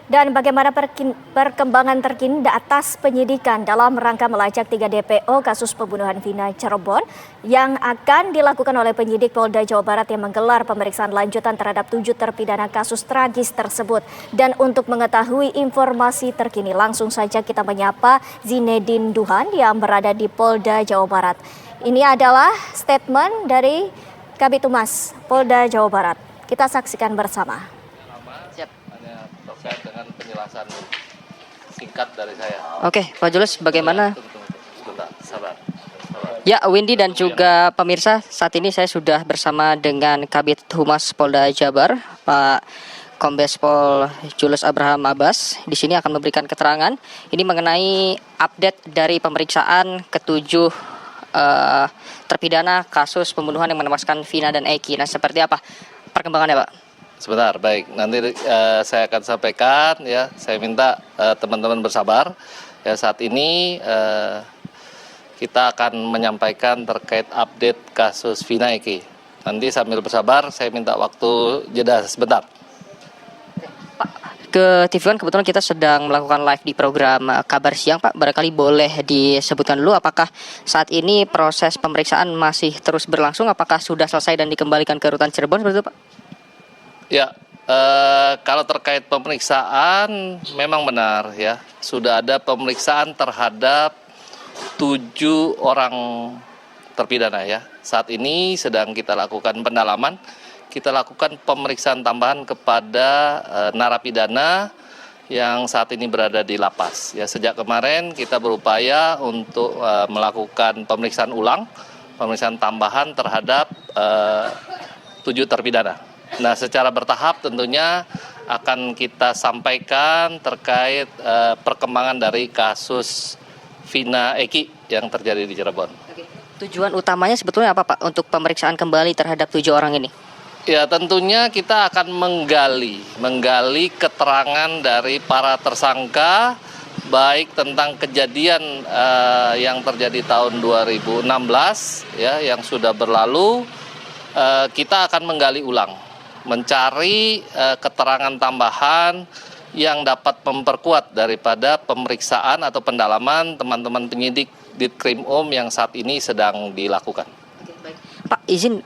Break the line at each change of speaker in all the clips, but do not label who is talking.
Dan bagaimana perkembangan terkini atas penyidikan dalam rangka melacak 3 DPO kasus pembunuhan Vina Cirebon yang akan dilakukan oleh penyidik Polda Jawa Barat yang menggelar pemeriksaan lanjutan terhadap 7 terpidana kasus tragis tersebut. Dan untuk mengetahui informasi terkini langsung saja kita menyapa Zinedine Duhan yang berada di Polda Jawa Barat. Ini adalah statement dari Kabid Humas Polda Jawa Barat. Kita saksikan bersama.
Terkait dengan penjelasan singkat dari saya.
Oke, Pak Julius, bagaimana?
Sebentar, sabar.
Ya, Windy dan juga pemirsa, saat ini saya sudah bersama dengan Kabid Humas Polda Jabar, Pak Kombes Pol Julius Abraham Abbas. Di sini akan memberikan keterangan ini mengenai update dari pemeriksaan ketujuh terpidana kasus pembunuhan yang menewaskan Vina dan Eki. Nah, seperti apa perkembangannya, Pak?
Sebentar, baik. Nanti saya akan sampaikan ya. Saya minta teman-teman bersabar. Ya, saat ini kita akan menyampaikan terkait update kasus Vina Eki. Nanti sambil bersabar, saya minta waktu jeda sebentar.
Ke TV One kebetulan kita sedang melakukan live di program Kabar Siang, Pak. Barangkali boleh disebutkan dulu apakah saat ini proses pemeriksaan masih terus berlangsung, apakah sudah selesai dan dikembalikan ke rutan Cirebon seperti itu, Pak?
Ya, kalau terkait pemeriksaan memang benar ya. Sudah ada pemeriksaan terhadap 7 orang terpidana ya. Saat ini sedang kita lakukan pendalaman. Kita lakukan pemeriksaan tambahan kepada narapidana yang saat ini berada di lapas. Ya, sejak kemarin kita berupaya untuk melakukan pemeriksaan ulang, pemeriksaan tambahan terhadap 7 terpidana. Nah, secara bertahap tentunya akan kita sampaikan terkait perkembangan dari kasus Vina Eki yang terjadi di Cirebon.
Oke. Tujuan utamanya sebetulnya apa, Pak, untuk pemeriksaan kembali terhadap 7 orang ini?
Ya, tentunya kita akan menggali keterangan dari para tersangka, baik tentang kejadian yang terjadi tahun 2016 ya, yang sudah berlalu. Kita akan menggali ulang, mencari keterangan tambahan yang dapat memperkuat daripada pemeriksaan atau pendalaman teman-teman penyidik Ditkrimum yang saat ini sedang dilakukan.
Oke, baik. Pak, izin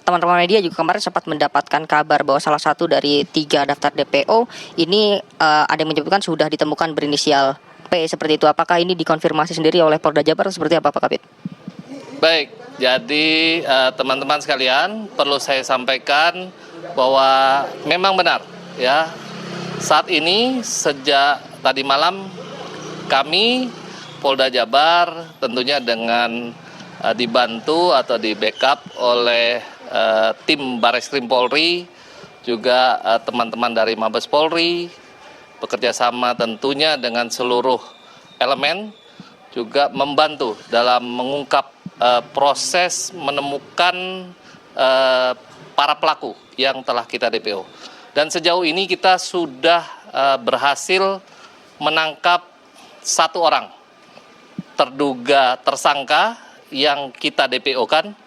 teman-teman media juga kemarin sempat mendapatkan kabar bahwa salah satu dari 3 daftar DPO ini ada yang menyebutkan sudah ditemukan berinisial P seperti itu. Apakah ini dikonfirmasi sendiri oleh Polda Jabar seperti apa, Pak Kabid?
Baik, jadi teman-teman sekalian perlu saya sampaikan bahwa memang benar ya, saat ini sejak tadi malam kami Polda Jabar tentunya dengan dibantu atau di backup oleh tim Bareskrim Polri, juga teman-teman dari Mabes Polri, bekerja sama tentunya dengan seluruh elemen, juga membantu dalam mengungkap proses menemukan para pelaku yang telah kita DPO. Dan sejauh ini kita sudah berhasil menangkap 1 orang terduga tersangka yang kita DPO-kan,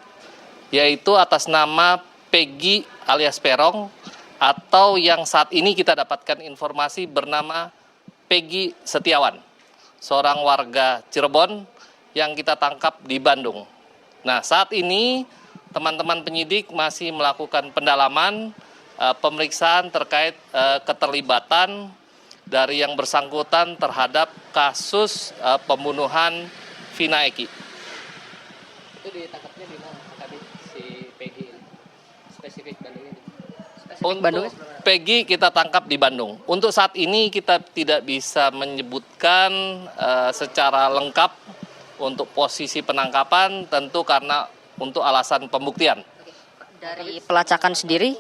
yaitu atas nama Peggy alias Perong, atau yang saat ini kita dapatkan informasi bernama Peggy Setiawan, seorang warga Cirebon yang kita tangkap di Bandung. Nah, saat ini teman-teman penyidik masih melakukan pendalaman, pemeriksaan terkait keterlibatan dari yang bersangkutan terhadap kasus pembunuhan Vina Eki.
Itu ditangkapnya di mana, Kabid, si Peggy ini? Spesifik Bandung ini?
Untuk Peggy kita tangkap di Bandung. Untuk saat ini kita tidak bisa menyebutkan secara lengkap untuk posisi penangkapan, tentu karena untuk alasan pembuktian.
Dari pelacakan sendiri?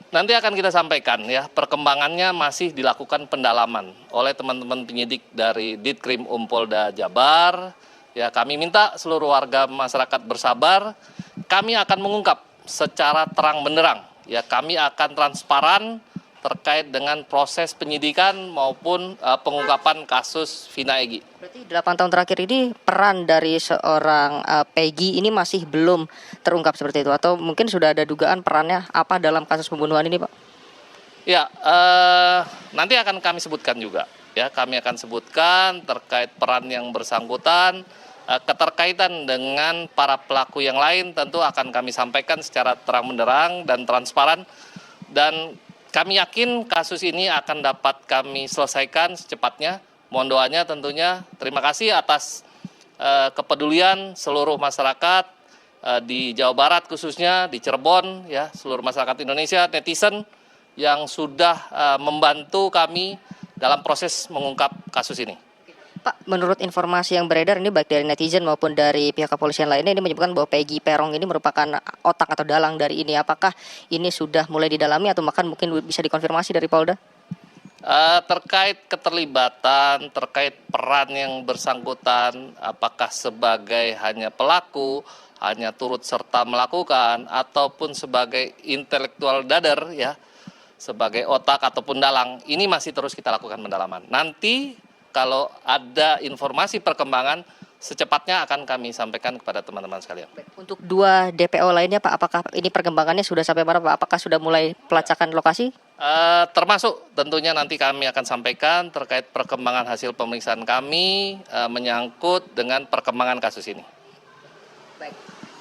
Nanti akan kita sampaikan ya, perkembangannya masih dilakukan pendalaman oleh teman-teman penyidik dari Ditkrimum Polda Jabar. Ya, kami minta seluruh warga masyarakat bersabar. Kami akan mengungkap secara terang benderang. Ya, kami akan transparan terkait dengan proses penyidikan maupun pengungkapan kasus Vina Eki.
Berarti 8 tahun terakhir ini peran dari seorang Peggy ini masih belum terungkap seperti itu, atau mungkin sudah ada dugaan perannya apa dalam kasus pembunuhan ini, Pak?
Ya, nanti akan kami sebutkan juga. Ya, kami akan sebutkan terkait peran yang bersangkutan, keterkaitan dengan para pelaku yang lain tentu akan kami sampaikan secara terang benderang dan transparan. Dan kami yakin kasus ini akan dapat kami selesaikan secepatnya. Mohon doanya tentunya. Terima kasih atas kepedulian seluruh masyarakat di Jawa Barat khususnya, di Cirebon, ya, seluruh masyarakat Indonesia, netizen yang sudah membantu kami dalam proses mengungkap kasus ini.
Pak, menurut informasi yang beredar ini baik dari netizen maupun dari pihak kepolisian lainnya ini menyebutkan bahwa Peggy Peron ini merupakan otak atau dalang dari ini. Apakah ini sudah mulai didalami atau bahkan mungkin bisa dikonfirmasi dari Polda?
Terkait keterlibatan, terkait peran yang bersangkutan, apakah sebagai hanya pelaku, hanya turut serta melakukan, ataupun sebagai intelektual dader, ya, sebagai otak ataupun dalang, ini masih terus kita lakukan pendalaman. Nanti kalau ada informasi perkembangan, secepatnya akan kami sampaikan kepada teman-teman sekalian.
Untuk 2 DPO lainnya Pak, apakah ini perkembangannya sudah sampai mana Pak? Apakah sudah mulai pelacakan lokasi?
Termasuk tentunya nanti kami akan sampaikan terkait perkembangan hasil pemeriksaan kami menyangkut dengan perkembangan kasus ini.
Baik.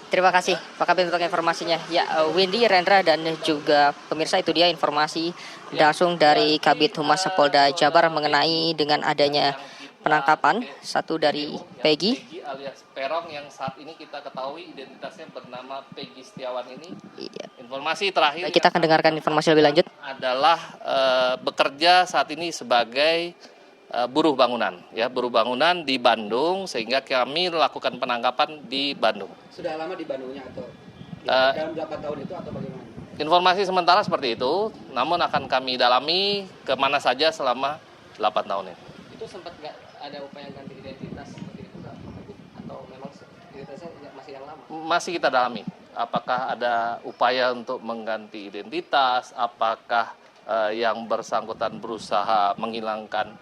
Terima kasih Pak Kabit untuk informasinya. Ya, Windy, Rendra, dan juga pemirsa, itu dia informasi langsung dari Kabid Humas Polda Jabar mengenai dengan adanya penangkapan satu dari Peggy
alias Peron yang saat ini kita ketahui identitasnya bernama Peggy Setiawan ini.
Iya.
Informasi terakhir
Baik, kita akan dengarkan informasi lebih lanjut.
Adalah bekerja saat ini sebagai buruh bangunan, ya, buruh bangunan di Bandung, sehingga kami melakukan penangkapan di Bandung.
Sudah lama di Bandungnya atau dalam 8 tahun itu atau bagaimana?
Informasi sementara seperti itu, namun akan kami dalami kemana saja selama 8 tahun ini.
Itu sempat nggak ada upaya ganti identitas seperti itu Kak? Atau memang identitasnya masih yang lama?
Masih kita dalami. Apakah ada upaya untuk mengganti identitas, apakah yang bersangkutan berusaha menghilangkan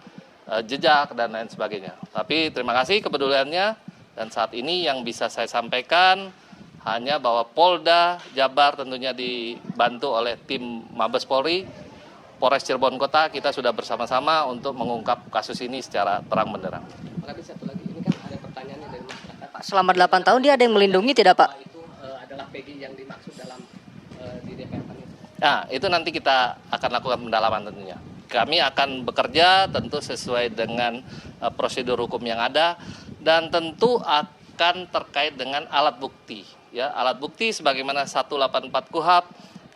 jejak dan lain sebagainya. Tapi terima kasih kepeduliannya, dan saat ini yang bisa saya sampaikan hanya bahwa Polda Jabar tentunya dibantu oleh tim Mabes Polri, Polres Cirebon Kota, kita sudah bersama-sama untuk mengungkap kasus ini secara terang benderang.
Tapi satu lagi, ini kan ada pertanyaannya dari masyarakat.
Pak, selama 8 tahun dia ada yang melindungi tidak Pak?
Itu adalah Peggy yang dimaksud dalam di DPR itu.
Nah, itu nanti kita akan lakukan pendalaman tentunya. Kami akan bekerja tentu sesuai dengan prosedur hukum yang ada, dan tentu akan terkait dengan alat bukti. Ya, alat bukti sebagaimana 184 KUHP,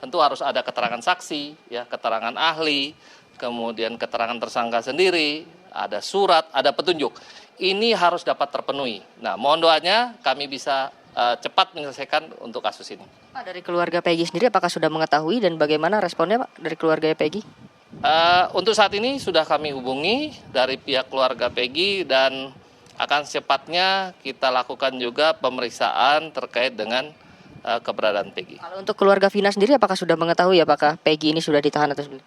tentu harus ada keterangan saksi, ya, keterangan ahli, kemudian keterangan tersangka sendiri, ada surat, ada petunjuk. Ini harus dapat terpenuhi. Nah, mohon doanya kami bisa cepat menyelesaikan untuk kasus ini.
Pak, dari keluarga Peggy sendiri apakah sudah mengetahui dan bagaimana responnya Pak dari keluarga Peggy?
Untuk saat ini sudah kami hubungi dari pihak keluarga Peggy, dan akan secepatnya kita lakukan juga pemeriksaan terkait dengan keberadaan Peggy.
Kalau untuk keluarga Vina sendiri apakah sudah mengetahui apakah Peggy ini sudah ditahan atau belum?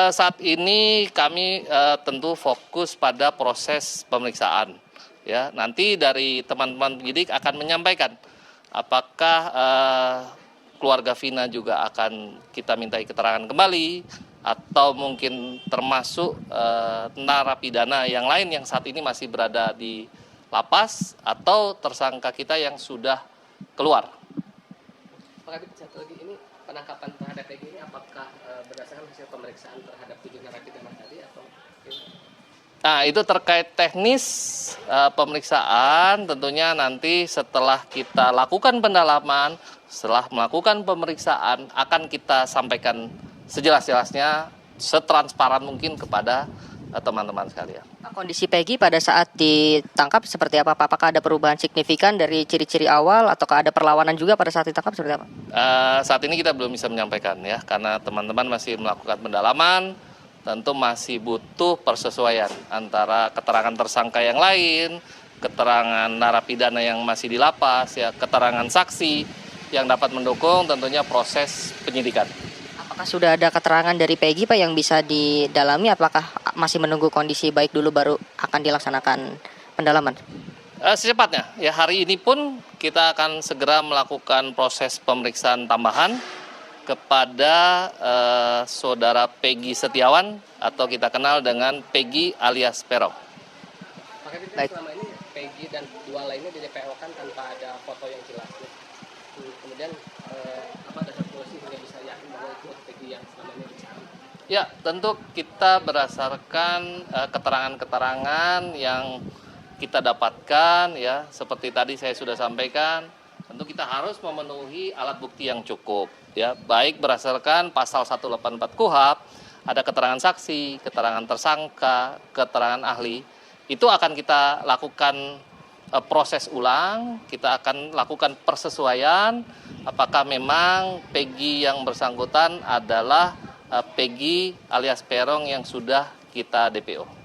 Saat ini kami tentu fokus pada proses pemeriksaan. Ya, nanti dari teman-teman penyidik akan menyampaikan apakah keluarga Vina juga akan kita mintai keterangan kembali, atau mungkin termasuk narapidana yang lain yang saat ini masih berada di lapas, atau tersangka kita yang sudah keluar.
Pak Kabit, satu lagi, ini penangkapan terhadap Peggy ini apakah berdasarkan hasil pemeriksaan terhadap 7 narapidana tadi atau?
Nah, itu terkait teknis pemeriksaan, tentunya nanti setelah kita lakukan pendalaman, setelah melakukan pemeriksaan, akan kita sampaikan sejelas-jelasnya, setransparan mungkin kepada teman-teman sekalian.
Kondisi Peggy pada saat ditangkap seperti apa? Apakah ada perubahan signifikan dari ciri-ciri awal ataukah ada perlawanan juga pada saat ditangkap seperti apa?
Saat ini kita belum bisa menyampaikan, ya, karena teman-teman masih melakukan pendalaman, tentu masih butuh persesuaian antara keterangan tersangka yang lain, keterangan narapidana yang masih di lapas, ya, keterangan saksi yang dapat mendukung tentunya proses penyidikan.
Apakah sudah ada keterangan dari Peggy Pak yang bisa didalami? Apakah masih menunggu kondisi baik dulu baru akan dilaksanakan pendalaman?
Secepatnya, ya, hari ini pun kita akan segera melakukan proses pemeriksaan tambahan kepada saudara Peggy Setiawan atau kita kenal dengan Peggy alias Peron.
Pak Kabit,
Baik.
selama ini Peggy dan dua lainnya di DPO kan tanpa ada foto yang jelas. Kemudian apa dasar polisi hingga bisa yakin bahwa itu Peggy yang selama ini dicari?
Ya, tentu kita berdasarkan keterangan-keterangan yang kita dapatkan ya, seperti tadi saya sudah sampaikan, tentu kita harus memenuhi alat bukti yang cukup ya, baik berdasarkan pasal 184 KUHP, ada keterangan saksi, keterangan tersangka, keterangan ahli, itu akan kita lakukan proses ulang, kita akan lakukan persesuaian apakah memang Peggy yang bersangkutan adalah Peggy alias Peron yang sudah kita DPO.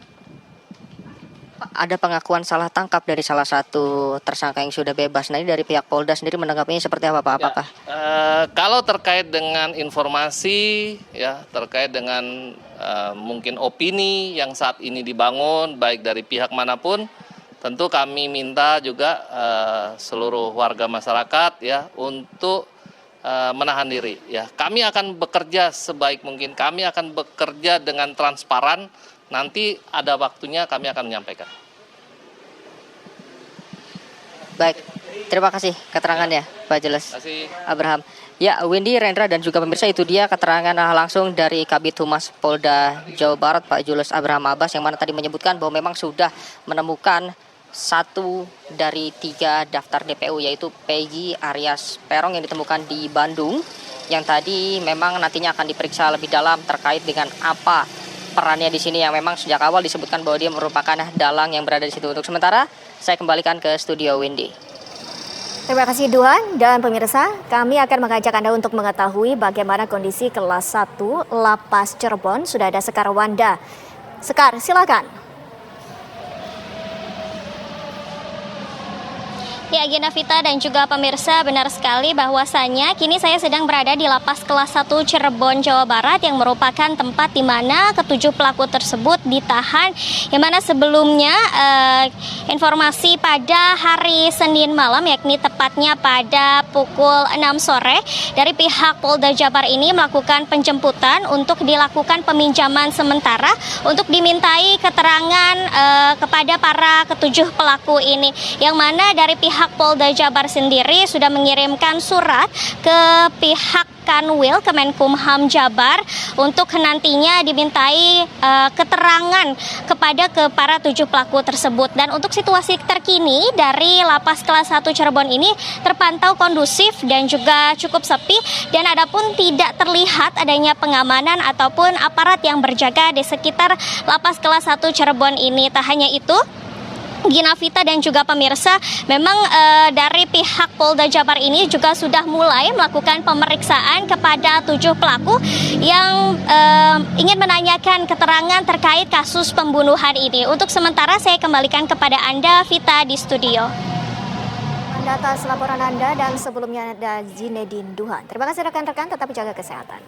Ada pengakuan salah tangkap dari salah satu tersangka yang sudah bebas. Nah, ini dari pihak Polda sendiri menanggapinya seperti apa, Pak? Apakah
Kalau terkait dengan informasi ya, terkait dengan mungkin opini yang saat ini dibangun baik dari pihak manapun, tentu kami minta juga seluruh warga masyarakat ya untuk menahan diri ya. Kami akan bekerja sebaik mungkin, kami akan bekerja dengan transparan. Nanti ada waktunya kami akan menyampaikan.
baik? Terima kasih keterangannya, Pak Jules
Terima kasih.
Abraham. Ya, Windy, Rendra, dan juga pemirsa, itu dia keterangan langsung dari Kabid Humas Polda Jawa Barat, Pak Jules Abraham Abbas, yang mana tadi menyebutkan bahwa memang sudah menemukan satu dari 3 daftar DPO, yaitu Peggy alias Peron yang ditemukan di Bandung, yang tadi memang nantinya akan diperiksa lebih dalam terkait dengan apa perannya di sini, yang memang sejak awal disebutkan bahwa dia merupakan dalang yang berada di situ. Untuk sementara, saya kembalikan ke studio Windy.
Terima kasih Duhan dan pemirsa, kami akan mengajak Anda untuk mengetahui bagaimana kondisi kelas 1 Lapas Cirebon. Sudah ada Sekar Wanda. Sekar, silakan.
Ya, Gina Vita dan juga pemirsa, benar sekali bahwasannya kini saya sedang berada di Lapas Kelas 1 Cirebon, Jawa Barat, yang merupakan tempat di mana ke-7 pelaku tersebut ditahan, yang mana sebelumnya informasi pada hari Senin malam, yakni tepatnya pada pukul 6 sore, dari pihak Polda Jabar ini melakukan penjemputan untuk dilakukan peminjaman sementara untuk dimintai keterangan kepada para ke-7 pelaku ini, yang mana dari pihak Polda Jabar sendiri sudah mengirimkan surat ke pihak Kanwil Kemenkumham Jabar untuk nantinya dimintai keterangan kepada para 7 pelaku tersebut. Dan untuk situasi terkini dari Lapas Kelas 1 Cirebon ini terpantau kondusif dan juga cukup sepi, dan adapun tidak terlihat adanya pengamanan ataupun aparat yang berjaga di sekitar Lapas Kelas 1 Cirebon ini. Tak hanya itu, Gina Vita dan juga pemirsa, memang dari pihak Polda Jabar ini juga sudah mulai melakukan pemeriksaan kepada 7 pelaku yang ingin menanyakan keterangan terkait kasus pembunuhan ini. Untuk sementara saya kembalikan kepada Anda, Vita, di studio.
Atas laporan Anda, dan sebelumnya ada Zinedine Duhan. Terima kasih rekan-rekan, tetap jaga kesehatan.